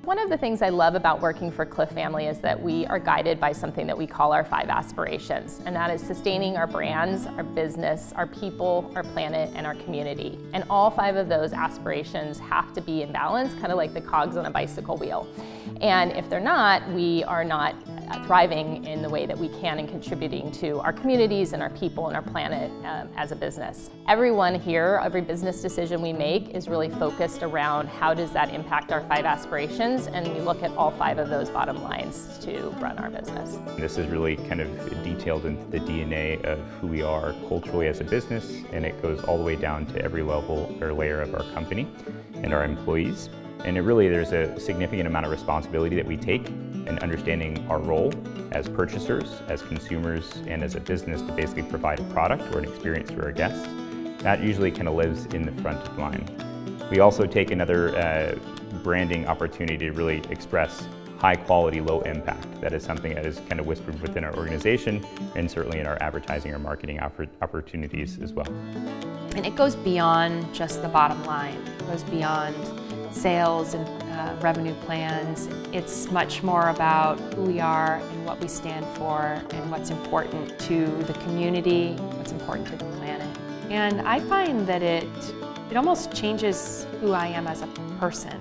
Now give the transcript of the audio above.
One of the things I love about working for Clif Family is that we are guided by something that we call our 5 aspirations, and that is sustaining our brands, our business, our people, our planet, and our community. And all 5 of those aspirations have to be in balance, kind of like the cogs on a bicycle wheel. And if they're not, we are not thriving in the way that we can and contributing to our communities and our people and our planet as a business. Everyone here, every business decision we make is really focused around how does that impact our 5 aspirations, and we look at all 5 of those bottom lines to run our business. This is really kind of detailed into the DNA of who we are culturally as a business, and it goes all the way down to every level or layer of our company and our employees. And there's a significant amount of responsibility that we take in understanding our role as purchasers, as consumers, and as a business to basically provide a product or an experience for our guests. That usually kind of lives in the front of line. We also take another branding opportunity to really express high quality, low impact. That is something that is kind of whispered within our organization and certainly in our advertising or marketing opportunities as well. And it goes beyond just the bottom line. It goes beyond sales and revenue plans. It's much more about who we are and what we stand for and what's important to the community, what's important to the planet. And I find that it almost changes who I am as a person.